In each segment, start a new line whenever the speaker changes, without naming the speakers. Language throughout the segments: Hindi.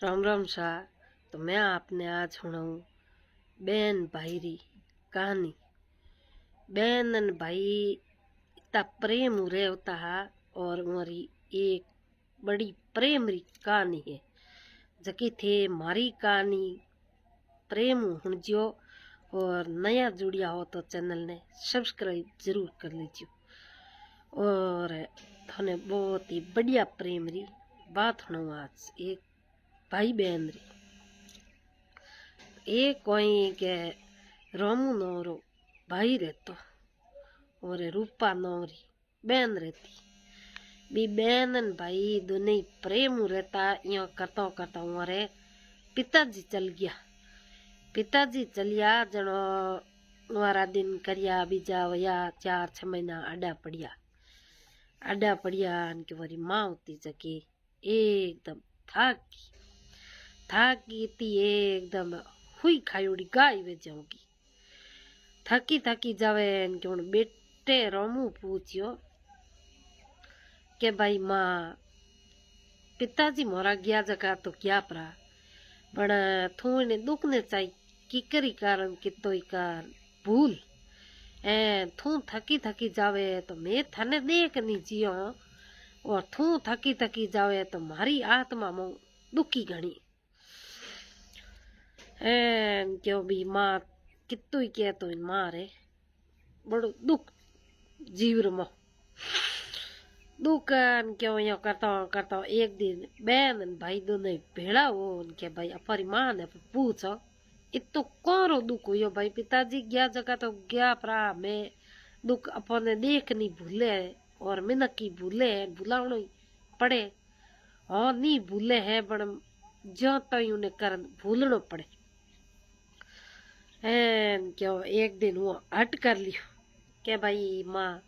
राम राम शाह। तो मैं आपने आज सुनाऊं बहन भाई री कहानी। बहन और भाई इतना प्रेम रे होता है और हमारी एक बड़ी प्रेम री कहानी है जकी थे मारी कहानी प्रेम हुणजियो। और नया जुड़िया हो तो चैनल ने सब्सक्राइब जरूर कर लीजिए। और थाने बहुत ही बढ़िया प्रेम री बात सुनाऊं आज एक भाई बहन री। एक कोई के रामू नौरो भाई रहतो और रूपा नौरी बहन रहती। बी बहन न भाई दोनों प्रेम रहता। यो करता करता हमारे पिताजी चल गया। पिताजी चलिया जनो हमारा दिन करिया बीजा वया 4-6 महीना आडा पड़िया कि वारी माँ होती जकी एकदम थाकी थी एकदम हुई खायोड़ी गाय वे जाऊंगी। थकी जावे कि हूँ बेटे रोमू पूछियो के भाई माँ पिताजी मोरा गया जगह तो क्या परा पण थू ने दुख ने चाहिए की करी कारण कितो कार भूल ए थू थकी जावे तो मैं थाने देख नहीं जियो और थू थकी जावे तो मारी आत्मा में दुखी घणी क्यों भी माँ कितु ही कह तो मारे बड़ो दुख जीवर में दुख क्यों यो करता एक दिन बहन भाई दोनों भेड़ा हो उनके भाई अपनी माँ ने पूछो इतो कौन दुख हुई भाई पिताजी गया जगह तो गया परा मैं दुख अपने देख नहीं भूले और मिनक की भूले है भूलावनो पड़े। हाँ नहीं भूले है पर जो तो उन्हें कर भूलनो पड़े। क्यों एक दिन वो हट कर लियो के भाई माँ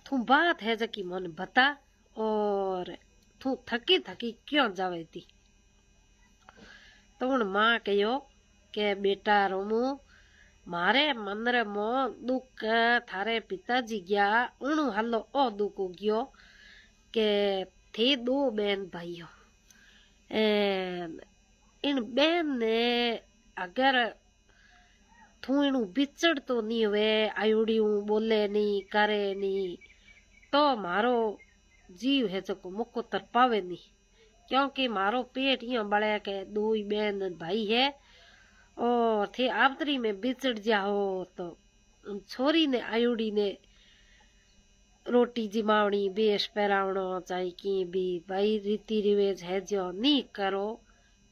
तू बात है जकी मन बता और तू थकी क्यों जावे थी। तो हूँ माँ कहो के बेटा रोमू मारे मन मो दुख थारे पिताजी गया उणु हलो ओ दुख गयो के थे 2 बहन भाइयों इन बहन ने अगर थू इनू बिचड़ तो नहीं हुए आयुड़ी बोले नहीं करे नहीं तो मारो जीव है जो मुक्को तरपावे नहीं क्योंकि मारो पेट यहाँ बड़े के 2 ही बहन भाई है और थे आवतरी में बिचड़ जाओ तो छोरी ने आयुड़ी ने रोटी जिमावनी बेश पहरावनो चाहे की भी भाई रीति रिवेज है जो नहीं करो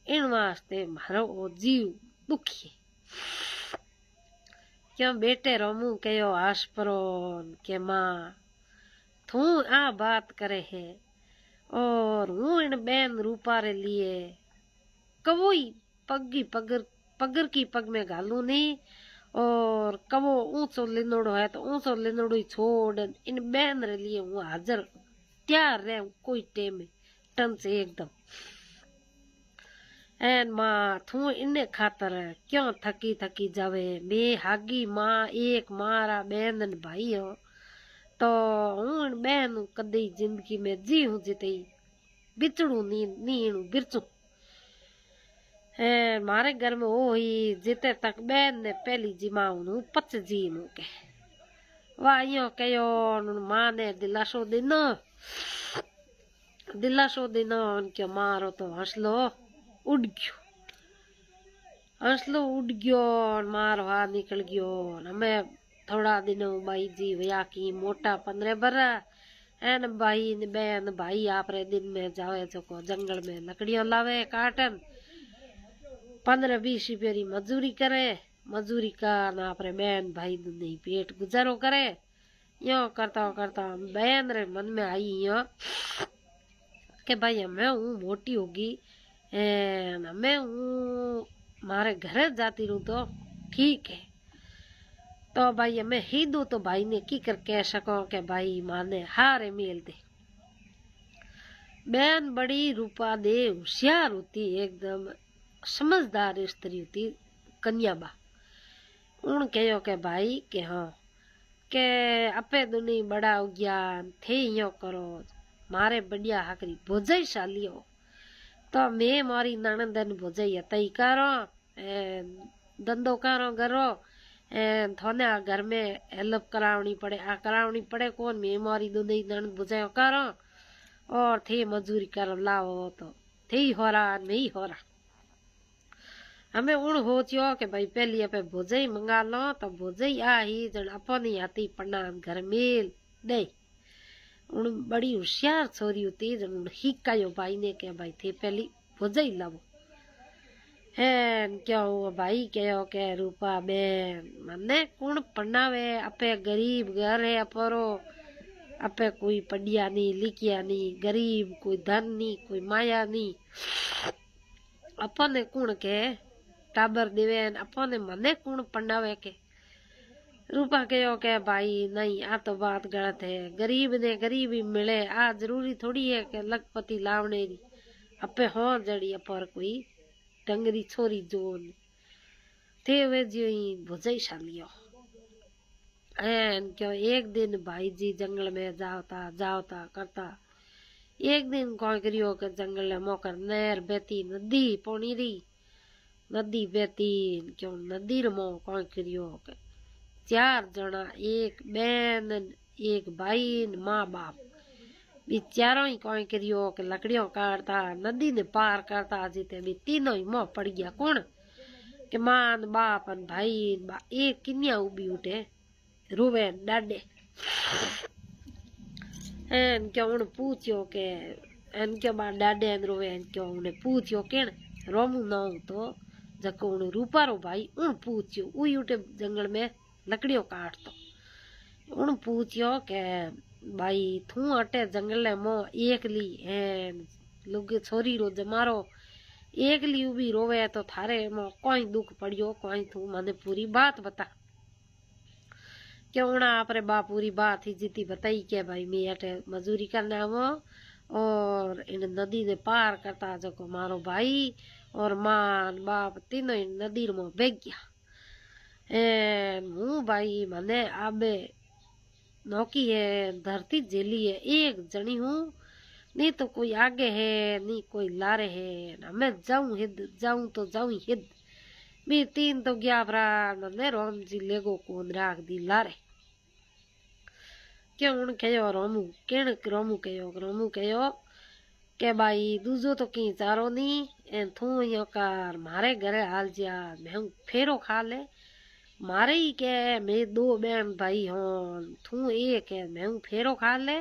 इन वास्ते मारो वो जीव दुखी है। क्यों बेटे रोमू कहो आस परो के माँ तू आ बात करे है और हूँ इन बहन रूपा रे लिए कवोई पगर की पग में घालू नहीं और कवो ऊंचो लिनोड़ो है तो ऊंचो लिनोड़ो ही छोड़ इन बहन रे लिए हूँ हाजिर तैयार रहे कोई टेम टन से एकदम। एन माँ थू इन्ने खातर क्यों थकी जावे बे हागी माँ एक मारा बहन भाई हो तो हूँ इन बहन कदी जिंदगी में जी हूँ जिते बिचड़ू नी बिरचू मारे घर में वो ही जिते तक बहन ने पहली जिमाऊ पच जी नु के वाइयो कयो माँ ने दिलासो दिनो उनके मारो तो हंसलो उड़ गयो मारो हाथ निकल गयो। हमें थोड़ा दिनों भाई जी भैया की मोटा 15 बरा एन भाई बहन भाई आप रे दिन में जावे जो जंगल में लकड़ियों लावे काटन 15-20 रुपये मजूरी का ना अपने बहन भाई नहीं पेट गुजारो करे। यो करता बहन रे मन में आई यो के भाई मैं हूँ मोटी होगी मैं हूँ मारे घर जाती रहूँ तो ठीक है तो भाई मैं ही दू तो भाई ने की कर कह सको के भाई माने हारे मेल दे। बहन बड़ी रूपा दे होशियार होती एकदम समझदार स्त्री होती कन्याबा उन कहो के भाई के हाँ के अपे दुनी बड़ा ज्ञान थे यो करो मारे बढ़िया हकरी भोजई शालियो तो मैं मारी नणंदन भुजई तई करो धंधो करो करो थोने घर में हेल्प करावनी पड़े आ करावनी पड़े कौन मैं मारी दुधई नणंद भुजायो करो और थे मजूरी करो लाओ तो थे ही हो रहा मैं ही हो रहा। हमें उन हो चियो कि भाई पहली पे भुजई मंगा लो तो भुजई आ ही जन अपनी आती पन्ना घर मेल दे उन बड़ी होशियार छोरी होती जन उन हिकायो भाई ने के भाई थे पहली भुजई लावो है क्यों भाई कहो के रूपा बेन मने कौन पन्नावे अपे गरीब घर है अपरो अपे कोई पढ़िया नहीं लिखिया नहीं गरीब कोई धन नहीं कोई माया नहीं अपने कौन के टाबर देवे अपने मने कौन पन्नावे के रूपा कहो के भाई नहीं आ तो बात गलत है गरीब ने गरीबी मिले आ जरूरी थोड़ी है कि लखपति लावने री अपे हो जड़ी अपर कोई डंगरी छोरी जोन थे वे जी भुजई शालियो क्यों एक दिन भाई जी जंगल में जावता करता एक दिन कौन करियो के जंगल में मोकर नहर बेती नदी पोनी री नदी बेती क्यों नदी रमो कौन करियो के 4 जना एक बहन एक भाई माँ बाप भी चारों ही कौन करियो के लकड़ियों काटता नदी ने पार करता जीते भी तीनों ही मोह पड़ गया कौन के मान बाप अन भाई एक किन्या उबी उठे रोवे डाडे एन क्यों उन पूछ्यो के एन क्यों बार डाडे एन रोवे एन क्यों उन्हें पूछ्यो के रोमू ना तो जको उन रूपारो भाई उन पूछ्यो उई उठे जंगल में लकड़ियों काटतो उन पूछ्यो के भाई थू अटे जंगल मो एकली एन लोग छोरी रो जमारो एकली उबी रोवे तो थारे मो कोई दुख पड़ियो कोई तू मने पूरी बात बता क्यों ना आपरे बाप पूरी बात ही जीती बताई के भाई मैं अटे मजूरी करने आवो और इन नदी ने पार करता जको मारो भाई और मान बाप तीनों नदी में बेग गया मुँह भाई मने आबे नौकी है धरती झेली है एक जनी हूँ नहीं तो कोई आगे है नहीं कोई लारे है मैं जाऊं हिद जाऊं तो जाऊं हिद मैं 3 तो गया भरा मने राम जी लेगो कौन राख दी लारे क्यों उन कहो रोमू केण रोमू कहो के भाई दूजो तो कहीं चारो नहीं एन थू यो कार मारे घरे हाल जा मैं फेरो खा ले मारे ही के मैं 2 बहन भाई हों थू एक है मैं फेरो खा ले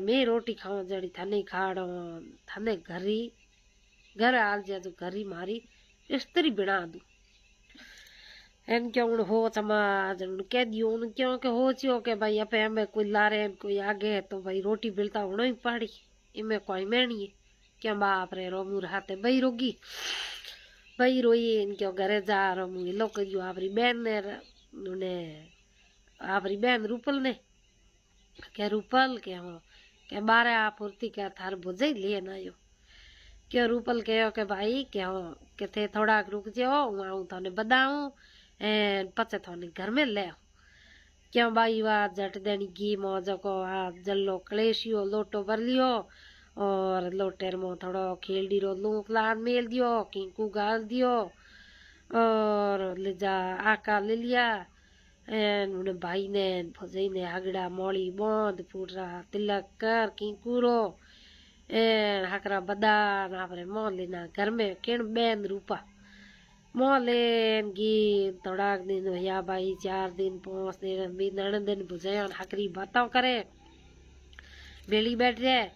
मैं रोटी खाऊं जड़ी थाने खाड़ो थाने घर हाल जा जो घरी मारी स्त्री बना दू एन क्यों उन हो समाज उन कह दियो उन क्यों के हो चियो के भाई अपे हमें कोई लारे कोई आगे तो भाई रोटी बिलता होना ही पड़ी इमे कोई मैनी है क्या बाप रे रोमू हाथे बई रोगी बई रोई इनके घरे जा रोमू लो करियो आपरी बहन ने आपरी बहन रूपल ने के रूपल के हो के बारे आप फुर्ती के थार भुजई लेन आयो क्यों रूपल कहो के भाई के हो के थे थोड़ा रुक जाओ आऊं थाने बदाऊं पचे थाने घर में ले क्यों भाई वाह जट देनी घी मौजो को जल्लो कलेशियो लोटो भर लियो और लोटेर में थोड़ो खेलडी रो लूक लान मेल दियो किंकू गाल दियो और ले जा आका ले लिया उन्हें भाई ने भुजई ने आगड़ा मोली बंद फूटरा तिलक कर किंकूरो हाकरा बदा आपरे मोल लेना घर में किण बेन रूपा मोल लेन गीत थोड़ा दिन या भाई 4 दिन 5 दिन भी नण दिन भुजया हाकरी बातों करे बेली बैठ जाए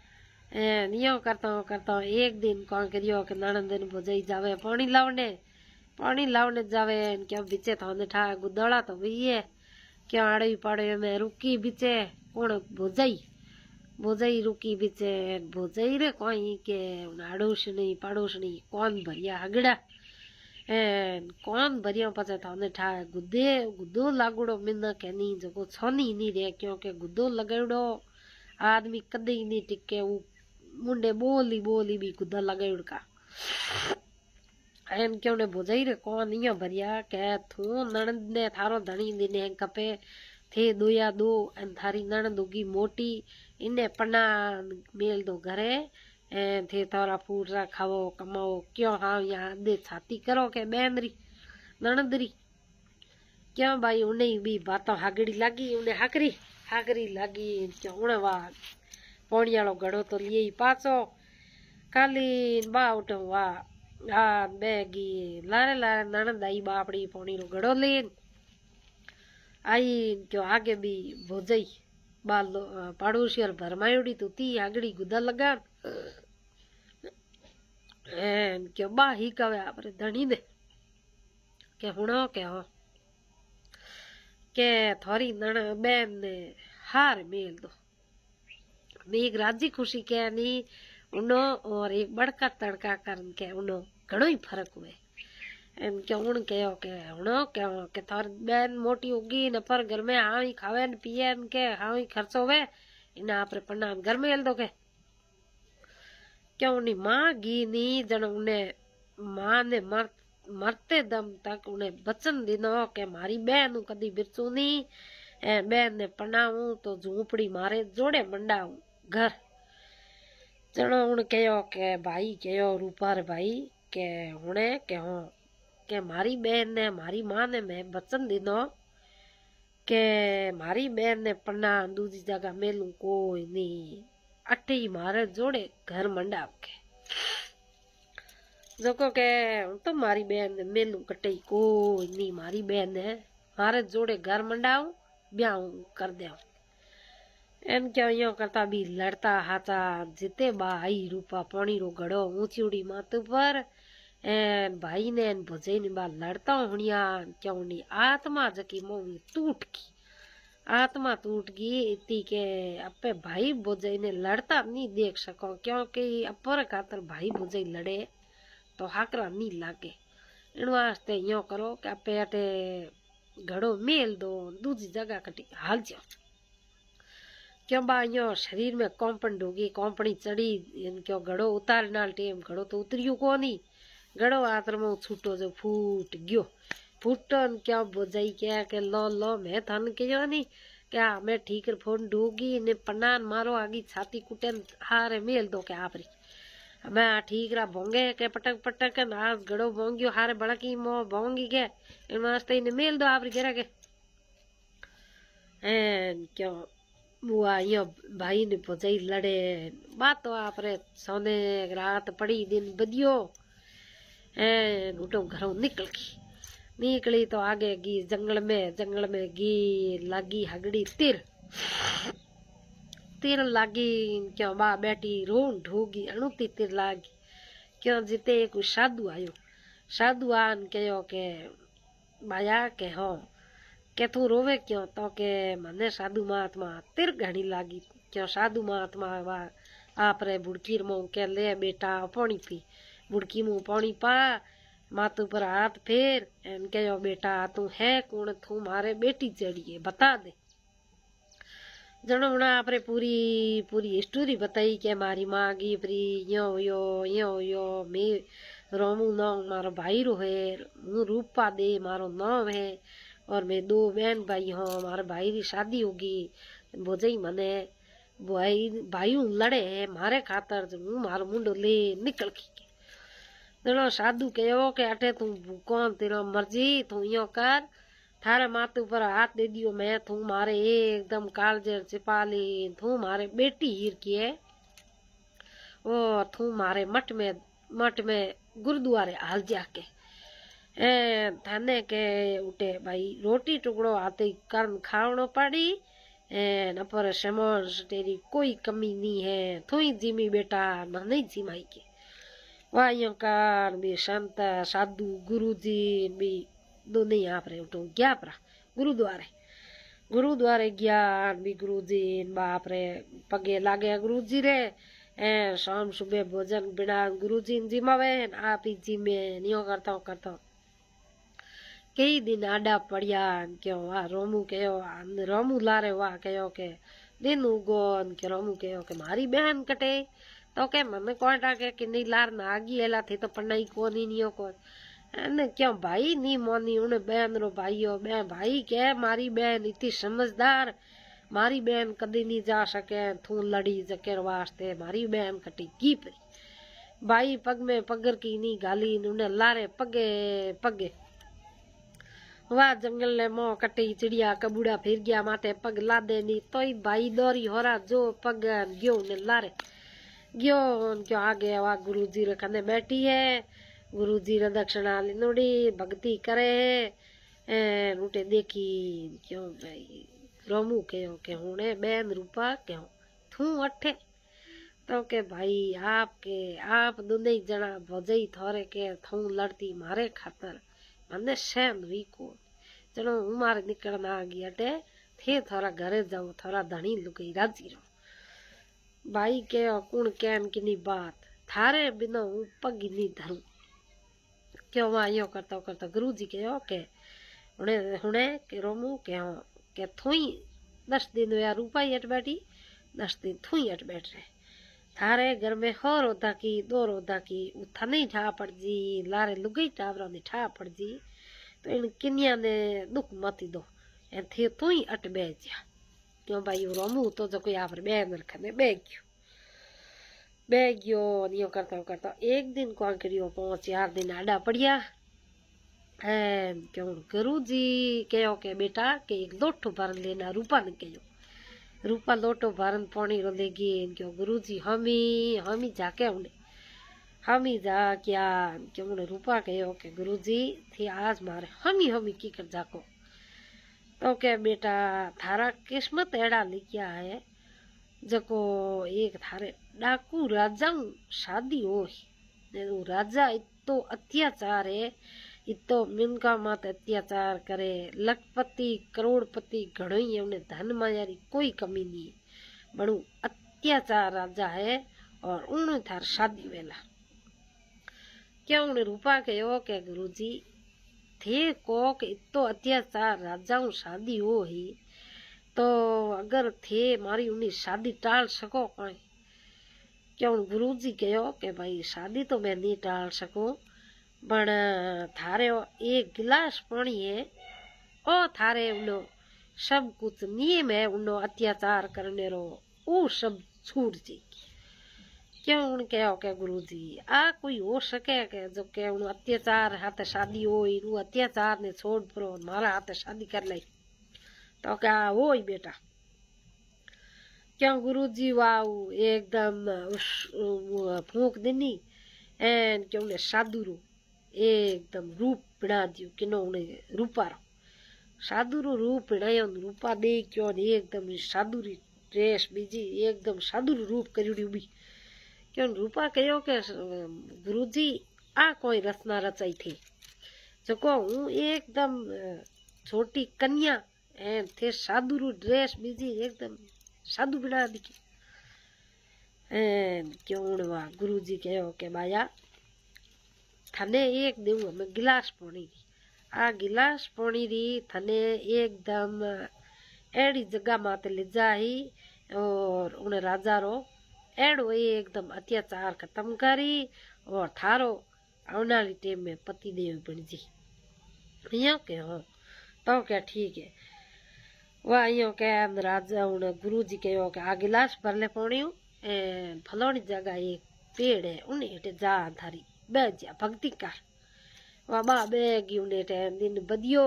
नियो करता एक दिन कौन करियो के नण दिन भुजई जावे पानी लावने जावे क्या बिचे थाने ठा गुदड़ा तो भी है क्या आड़े पाड़े में रुकी बिचे कौन भुजई रुकी बिचे भुजई रे कोई के आड़ोशनी पाड़ोशनी कौन भरिया हगड़ा कौन भरिया पचे थाने ठा गुद्दो लागुड़ो मिना के नहीं जो छोनी नहीं रे क्योंकि गुद्दो लगाड़ो आदमी कदे ही नहीं टिके मुंडे बोली भी गुद्दा लगाड़ का एन क्यों ने भुजई रे कौन इया भरिया के थू नणंद ने थारो धनी दिने कपे थे 2 या 2 एन थारी नणंद उगी मोटी इन्हें पन्ना मेल दो घरे थे थोड़ा फूटरा खावो कमाओ क्यों हाँ यहाँ दे छाती करो के बैनरी नणदरी क्यों भाई उन्हें भी बातों हागड़ी लगी उन्हें हाकरी लगी क्यों उन्हें वाह पोणी वालों घड़ो तो लिए ही पाछो खाली बा उठो वाह आ बेगी लारे लारे नणंद आई बापड़ी पोणी रो घड़ो लेन आई क्यों आगे भी भोजई बाल पाड़ोशी और भरमायोड़ी तो ती आगड़ी गुदा लगा क्यों बा ही कवे आपरे धनी दे के हुणो के हो के थोड़ी नण बैन ने हार मेल दो एक राजी खुशी के नहीं उनो और एक बड़का तड़का करन के उनो घणो ही फर्क हुए एम के उन कहो के उनो के थार बैन मोटी होगी न पर घर में हाँ ही खावे न पिए न के हाँ ही खर्चो वे इन आपरे पन्ना घर में एल दो के क्यों उन्हीं माँ गी नी जन उन्हें माँ ने मरते दम तक उन्हें बचन दिनो के मारी बहन कदी बिरचू नी बहन ने पनाऊ तो झूपड़ी मारे जोड़े मंडाऊ घर जनो उन कहो के भाई कहो रूपार भाई के हुणे के हो के मारी बहन ने मारी माँ ने मैं बचन दिनो के मारी बहन ने पन्ना दूसरी जगह मेलू कोई नहीं अटे ही मारे जोड़े घर मंडाव के जोको के तो मारी बहन ने मेलू कटे कोई नहीं मारी बहन ने मारे जोड़े घर मंडाऊ ब्याह कर दे एम क्या यो करता भी लड़ता हाथा जिते बाई रूपा पानी रो घड़ो ऊंची उड़ी मात पर एन भाई ने एन भजई ने बा लड़ता हुनिया क्यों नहीं आत्मा जकी मोही टूट की आत्मा टूट गई इतनी के अपे भाई भोजई ने लड़ता नहीं देख सको क्योंकि अपर खातर भाई भोजई लड़े तो हाकरा नहीं लागे इन वास्ते यो करो कि अपे अटे घड़ो मेल दो दूसरी जगह कटी हाल जाओ क्यों बा यो शरीर में कौपन डूगी कौपनी चढ़ी इनको घड़ो उतार नाल टेम घड़ो तो उतरियो को नहीं घड़ो आतर में छूटो जो फूट गयो फूटन क्या बोझाई क्या के लो मैं थन कहो नी क्या मैं ठीक फोन डूगी ने पन्नान मारो आगी छाती कुटन हारे मेल दो के आपरी मैं ठीक रा भोंगे के पटक पटक ना घड़ो भोंगियो हारे बड़की मो भोंगी के इन वास्ते ने मेल दो आपरी घेरा के क्यों बुआ यो भाई ने भोजाई लड़े बात तो आपरे सोने रात पड़ी दिन बदियो उठो घरों निकली तो आगे गी जंगल में गी लागी हगड़ी तिर लागी क्यों बा बैठी रोन ढूगी अणुती तिर लागी क्यों जिते एक साधु आन कहो के बाया के हो के तू रोवे क्यों तो के मने साधु महात्मा तिर घणी लागी क्यों साधु महात्मा वा आपरे बुड़कीर मुँह के ले बेटा पानी पी बुड़की मुँह पानी पा मातू पर हाथ फेर एम कहो बेटा तू है कौन तू मारे बेटी चढ़िए बता दे जनो बना आपरे पूरी स्टोरी बताई के मारी माँ की प्री यो मैं रोमू नाम मारो भाई रो है हूँ रूपा दे मारो नाम है और मैं 2 बहन भाई हूँ मारे भाई की शादी होगी बोझई मने भाई लड़े है मारे खातर हूँ मारो मुंडो ले निकल की जनो साधु कहो के अटे तू कौन तेरा मर्जी तू यो कर थारे माथे ऊपर हाथ दे दियो मैं तू मारे एकदम कालजेर छिपा ली तू मारे बेटी हीर की है और तू मारे मठ में गुरुद्वारे हाल जाके थाने के उठे भाई रोटी टुकड़ो आते कर्म खावनो पड़ी न पर समझ तेरी कोई कमी नहीं है तू ही जिमी बेटा नहीं जिमाई के वाइयों कार भी संत साधु गुरुजी भी दोनों यहाँ पर उठो गया परा गुरुद्वारे गया भी गुरुजी बाप रे पगे लागे गुरुजी रे शाम सुबह भोजन बिना गुरुजी जिमावे आप ही जिमे नियो करता कई दिन आडा पड़िया क्यों वाह रोमू कहो रोमू लारे वाह कहो के दिन उगो के रोमू कहो के मारी बहन कटे तो के मम्मी कौन टाके कि नहीं लार नागी एला थी तो पढ़ाई कोनी नियो को ने क्यों भाई नहीं मोनी उन्हें बहन रो भाई हो बहन भाई के मारी बहन इतनी समझदार मारी बहन कदी नहीं जा सके थू लड़ी जकेर वास्ते मारी बहन कटी की परी बाई पग में पगर की नहीं गाली उन्हें लारे पगे पगे वाह जंगल ने मोह कटी चिड़िया कबूड़ा फिर गया माथे पग ला दे नी तो भाई दौरी होरा जो पग गयो ने लारे गयो क्यों आगे वाह गुरु जी रे कने बैठी है गुरु जी रे दक्षिणा लिनोड़ी भक्ति करे है उठे देखी क्यों भाई रोमू कहो के हुने बेन रूपा क्यों थू अठे तो के भाई आप दोनों जना भोजई थोरे के थू लड़ती मारे खातर मने सहन हुई को चलो हूँ मारे निकलना आ गई अटे थे थोड़ा घरे जाऊँ थोड़ा धनी लुकई राजी रहो भाई के कुण कैन किनी बात थारे बिना हूँ पग नहीं धरूं क्यों वहाँ यो करता गुरु जी कहो के हुने के रोमू के थोई 10 दिन या रूपाई अट बैठी 10 दिन थोई अट बैठ रहे थारे घर में हो रोधा की 2 रोधा की थने ठा पड़ जी लारे लुगई टावरा ने ठा पड़ जी तो इन किनिया ने दुख मती दो ए थे तो ही अट बह जा क्यों भाई रोमू तो जो कोई आप बैन रखने बह गयो नियो करता एक दिन को करियो 5-4 दिन आडा पड़िया क्यों गुरु जी कहो के बेटा के एक लोटो भर लेना रूपा ने कहो रूपा लोटो भरन पानी रो लेगी क्यों गुरु जी हमी जाके उन्हें हमी जा क्या क्यों उन्हें रूपा कहो के गुरु जी थे आज मारे हमी की कर जाको तो के बेटा थारा किस्मत एड़ा लिखिया है जको एक थारे डाकू राजा शादी हो राजा इतो अत्याचार है इतो मिनका मात अत्याचार करे लखपति करोड़पति घणो ही उन्हें धन मायारी कोई कमी नहीं बड़ू अत्याचार राजा है और उन्हें थार शादी वेला क्या उन्हें रूपा कहो के गुरु जी थे को के इतो अत्याचार राजा शादी हो ही तो अगर थे मारी उन्हें शादी टाल सको कहीं क्यों गुरु जी कहो के भाई शादी तो मैं नहीं टाल सकूं पण थारे एक गिलास पानी है ओ थारे उनो सब कुछ नियम है उनो अत्याचार करने रो वो सब छूट जी क्यों उन कहो के गुरु जी आ कोई हो सके के जो के उन अत्याचार हाथ शादी हो इन अत्याचार ने छोड़ परो मारा हाथ शादी कर ली तो क्या हो ही बेटा क्यों गुरु जी वाऊ एकदम फूक देनी एन क्यों ने साधुरू एकदम रूप बना दियो किनो उन्हें रूपा रो साधुरू रूप बनायो रूपा दे क्यों एकदम साधुरी ड्रेस बीजी एकदम साधुरू रूप करी उभी क्यों रूपा कहो के गुरुजी आ कोई रचना रचाई थी जो हूँ एकदम छोटी कन्या एन थे साधुरू ड्रेस बीजी एकदम साधु बना दी क्यों वाह गुरुजी कहो के बाया थने एक देव हमें गिलास पानी री आ गिलास पानी री थने एकदम एड़ी जगह माते ले जाही और उन्हें राजा रो एड़ो एकदम अत्याचार खत्म करी और थारो आने वाली टाइम में पति देव बन जी यो के हो तो क्या ठीक है वह यो के राजा उन्हें गुरु जी कहो के आ गिलास भर ले पानी फलोनी जगह एक पेड़ है उन्हें हेठे जा थारी बेजा भक्ति कर वह बा बेगी उन्हें दिन बदियो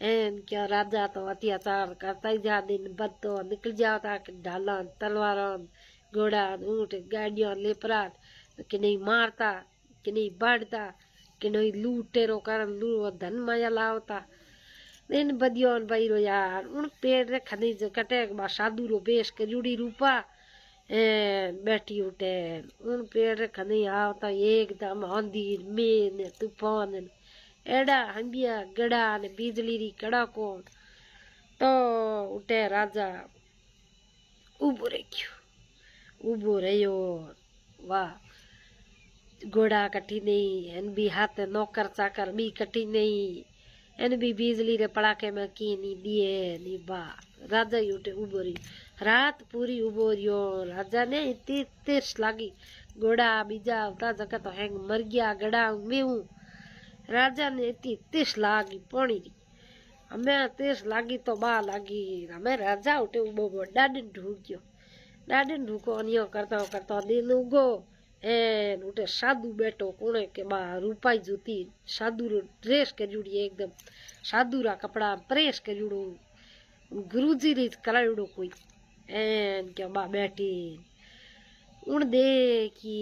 एन क्या राजा तो अत्याचार करता ही जा दिन बद तो निकल जाता ढाला तलवार घोड़ा ऊँट गाड़ियां लेपरा कि नहीं मारता कि नहीं बढ़ता कि नहीं लूटेरो कर लू धन माया लावता दिन बदियो भाई रो यार उन पेड़ रे खनिज कटे साधु रो बेस करूड़ी रूपा बैठी उठे उन पेड़ रे खनी आवता एकदम आंधी मेन तूफान एड़ा हंबिया गड़ा ने बिजली री कड़ाको तो उठे राजा उबो रहो वाह घोड़ा कटी नहीं एन भी हाथ नौकर चाकर भी कटी नहीं एन भी बिजली रे पड़ाके में की नी दिए नी बा राजा ही उठे उबो रही रात पूरी उबो रियो राजा ने इतनी तेज लागी घोड़ा बीजा उता जगह तो हैंग मर गया गड़ा में हूँ राजा ने इतनी तेज लागी पानी री हमें तेज लागी तो बा लागी हमें राजा उठे उबो डाडी ढूक गयो डाडी ढूको अनियो करता दिन उगो उठे साधु बैठो कोने के बा रूपाई जूती साधु रो ड्रेस करूड़ी एकदम साधु रा कपड़ा प्रेस करूड़ो गुरुजी री करायूड़ो कोई के बा बैठी उन देखी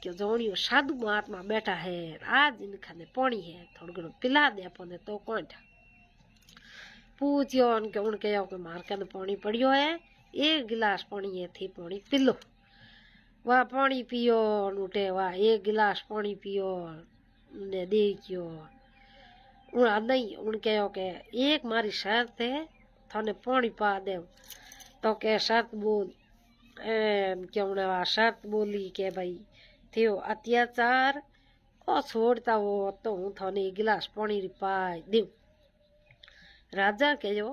कि जोनियो साधु महात्मा बैठा है आज इनखाने पानी है थोड़ा घणो पिला दे अपने तो कौन था पूछियो उनके उनके के मार कन पानी पड़ियो है एक गिलास पानी है थी पानी पिलो वाह पानी पियो उठे वाह एक गिलास पानी पियो ने देखियो नहीं उनके के एक मारी शर्त है थाने पानी पा दे तो के शर्त बोल क्यों ने शर्त बोली के भाई थियो अत्याचार ओ छोड़ता वो तो हूँ थाने एक गिलास पानी पाई दू राजा कहो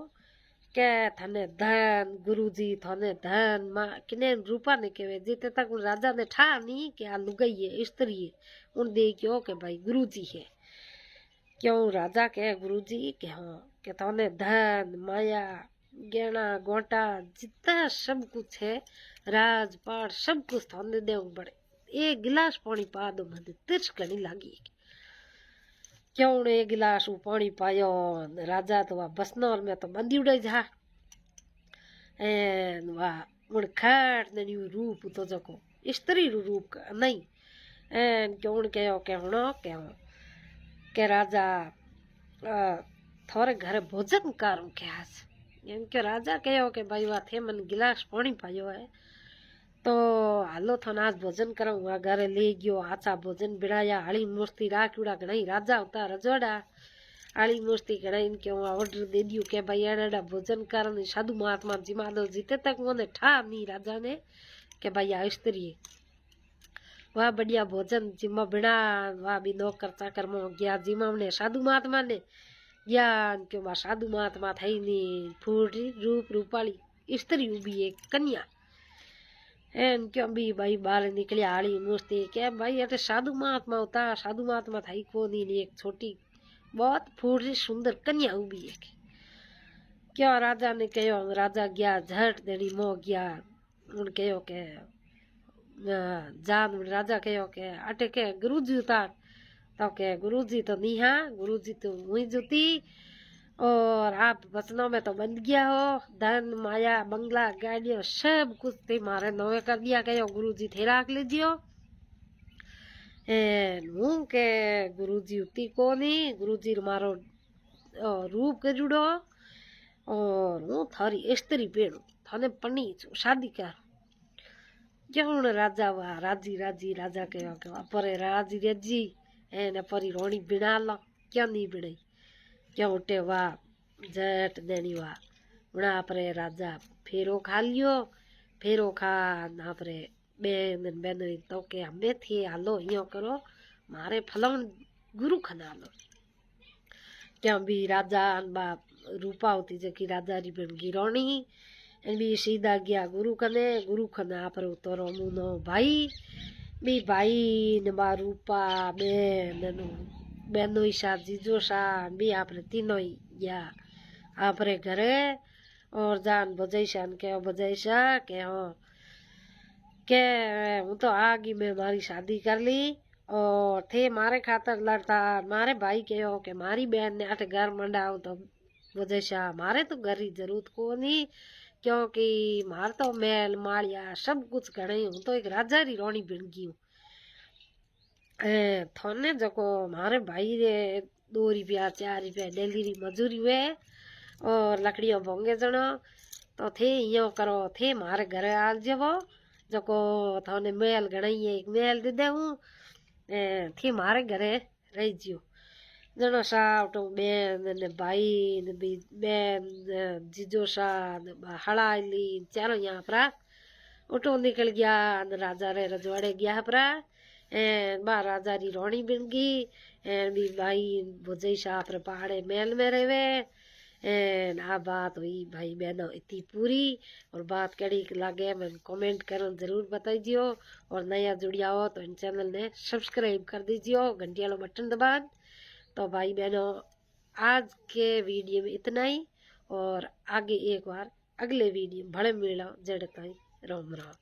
के थाने धन गुरुजी थाने धन माँ किने रूपा ने कहे जीते तक उन राजा ने ठा नहीं कि आ लुगाई है स्त्री है उन देखियो के भाई गुरुजी है क्यों राजा के गुरुजी के हाँ के थाने धन माया गहना गोटा जितना सब कुछ है राजपाट सब कुछ थाने दे पड़े एक गिलास पानी पा दो मुझे तिरछ घनी लागी क्यों ने एक गिलास पानी पायो राजा तो वह बसनौर में तो बंदी उड़े जा वाह उन खट ने रूप तो जको स्त्री रूप नहीं क्यों कहो के हणो के राजा थोड़े घर भोजन करूँ के आज एम के राजा कहो के भाई वाह थे मन गिलास पानी पायो है तो हालो थो आज भोजन करूँ वहाँ घर ले गयो आचा भोजन बिड़ाया हली मूर्ति राखूड़ा घणाई राजा होता रजोड़ा हली मूर्ति घणाई क्यों ऑर्डर दे दियो के भाई एड़ा भोजन कर साधु महात्मा जिमा दो जीते तक उन्हें ठा नहीं राजा ने के भाई आ स्त्री वह बढ़िया भोजन जिमा बिना वह भी नौकर चाकर में गया जिमा ने साधु महात्मा ने ज्ञान क्यों वह साधु महात्मा थी नहीं फूटी रूप रूपाली स्त्री उभी एक कन्या एन क्यों भी भाई बाहर निकले आड़ी मूर्ति क्या भाई अटे साधु महात्मा होता साधु महात्मा था ही को नहीं एक छोटी बहुत फूटी सुंदर कन्या उभी है क्या राजा ने कहो राजा गया झट देनी मोह गया उन कहो के जान राजा कहो के अटे के गुरुजी उतार तो के गुरुजी तो नहीं हाँ गुरुजी तो हुई जुती और आप वचनों में तो बंद गया हो धन माया बंगला गाड़ियों सब कुछ थे मारे नवे कर दिया कहो गुरुजी थे राख लीजियो हूँ के गुरुजी उती को नहीं गुरुजी मारो रूप करूड़ो और हूँ थारी स्त्री पेड़ू थाने पनी छू शादी कर क्यों राजा वाह राजी राजी राजा कहो के वाह परे राजी रेजी एने परी रोणी बिना लो क्या नहीं बिनाई क्या उठे वाह जट देनी वाह बना परे राजा फेरो खा लियो फेरो खा ना परे बेन बेन तो के हमें थे हालो यो करो मारे फलन गुरु खना लो क्या भी राजा बाप रूपा होती जकी राजा री बन गिरोनी एन भी सीधा गया गुरु खना पर उतरो मुनो भाई बी भाई ने बा रूपा बेन बेनो ईशा जीजो सा भी आपने तीनों ही गया आपरे घरे और जान बजाइशान के बजाइशा के हो के हूँ तो आगी में मारी शादी कर ली और थे मारे खातर लड़ता मारे भाई के हो के मारी बहन ने आटे घर मंडाऊं तो बजाइशा मारे तो घर की जरूरत को नहीं क्योंकि मार तो महल माड़िया सब कुछ घड़े हूँ तो एक राजा री रोनी बन गई हूँ थोने जको मारे भाई रे 2 रुपया 4 रुपया डेली री मजूरी हुए और लकड़ियों भोंगे जनो तो थे यो करो थे मारे घरे आ जावो जको थोने मेल घणाई एक मेल दे दे हूँ थे मारे घरे रह जियो जनो साव तो बेन ने भाई ने भी बेन जीजो सा हड़ाली चारों यहाँ पर उठो निकल गया राजा रे रजवाड़े गया परा बा राजा री रोणी बन गई भी भाई भुजई शाह पर पहाड़े महल में रहे आ बात हुई भाई बहनों इतनी पूरी और बात कड़ी लगे मैं कमेंट कर जरूर बताई दियो और नया जुड़िया हो तो इन चैनल ने सब्सक्राइब कर दीजिए घंटी वाला बटन दबा तो भाई बहनों आज के वीडियो में इतना ही, और आगे एक बार अगले वीडियो भले मिला जड़ ताई। राम राम।